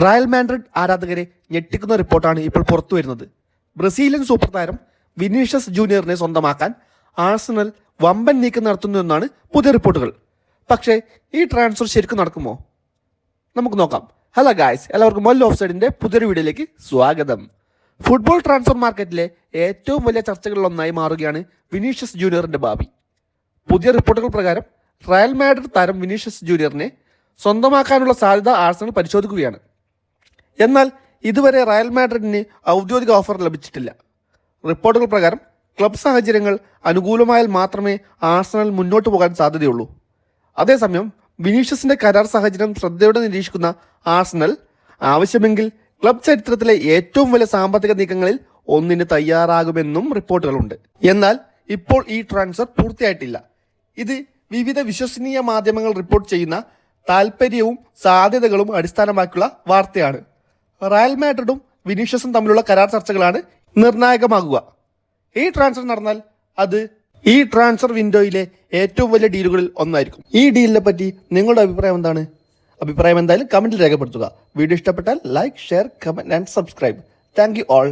Real Madrid ആരാധകരെ ഞെട്ടിക്കുന്ന റിപ്പോർട്ടാണ് ഇപ്പോൾ പുറത്തു വരുന്നത്. ബ്രസീലിയൻ സൂപ്പർ താരം വിനീഷ്യസ് ജൂനിയറിനെ സ്വന്തമാക്കാൻ ആഴ്സണൽ വമ്പൻ നീക്കം നടത്തുന്നുവെന്നാണ് പുതിയ റിപ്പോർട്ടുകൾ. പക്ഷേ ഈ ട്രാൻസ്ഫർ ശരിക്കും നടക്കുമോ? നമുക്ക് നോക്കാം. ഹലോ ഗായ്സ്, എല്ലാവർക്കും മൊല്ല ഓഫ് സൈഡിൻ്റെ പുതിയൊരു വീഡിയോയിലേക്ക് സ്വാഗതം. ഫുട്ബോൾ ട്രാൻസ്ഫർ മാർക്കറ്റിലെ ഏറ്റവും വലിയ ചർച്ചകളിലൊന്നായി മാറുകയാണ് വിനീഷ്യസ് ജൂനിയറിൻ്റെ ഭാവി. പുതിയ റിപ്പോർട്ടുകൾ പ്രകാരം റയൽ മാഡ്രിഡ് താരം വിനീഷ്യസ് ജൂനിയറിനെ സ്വന്തമാക്കാനുള്ള സാധ്യത ആഴ്സണൽ പരിശോധിക്കുകയാണ്. എന്നാൽ ഇതുവരെ റയൽ മാഡ്രിഡിന് ഔദ്യോഗിക ഓഫർ ലഭിച്ചിട്ടില്ല. റിപ്പോർട്ടുകൾ പ്രകാരം ക്ലബ് സാഹചര്യങ്ങൾ അനുകൂലമായാൽ മാത്രമേ ആഴ്സണൽ മുന്നോട്ട് പോകാൻ സാധ്യതയുള്ളൂ. അതേസമയം വിനീഷ്യസിന്റെ കരാർ സാഹചര്യം ശ്രദ്ധയോടെ നിരീക്ഷിക്കുന്ന ആഴ്സണൽ ആവശ്യമെങ്കിൽ ക്ലബ് ചരിത്രത്തിലെ ഏറ്റവും വലിയ സാമ്പത്തിക നീക്കങ്ങളിൽ ഒന്നിന് തയ്യാറാകുമെന്നും റിപ്പോർട്ടുകളുണ്ട്. എന്നാൽ ഇപ്പോൾ ഈ ട്രാൻസ്ഫർ പൂർത്തിയായിട്ടില്ല. ഇത് വിവിധ വിശ്വസനീയ മാധ്യമങ്ങൾ റിപ്പോർട്ട് ചെയ്യുന്ന താൽപ്പര്യവും സാധ്യതകളും അടിസ്ഥാനമാക്കിയുള്ള വാർത്തയാണ്. റയൽ മാഡ്രിഡും വിനീഷ്യസും തമ്മിലുള്ള കരാർ ചർച്ചകളാണ് നിർണായകമാകുക. ഈ ട്രാൻസ്ഫർ നടന്നാൽ അത് ഈ ട്രാൻസ്ഫർ വിൻഡോയിലെ ഏറ്റവും വലിയ ഡീലുകളിൽ ഒന്നായിരിക്കും. ഈ ഡീലിനെ പറ്റി നിങ്ങളുടെ അഭിപ്രായം എന്താണ്? അഭിപ്രായം എന്തായാലും കമന്റിൽ രേഖപ്പെടുത്തുക. വീഡിയോ ഇഷ്ടപ്പെട്ടാൽ like, share, comment and subscribe. Thank you all.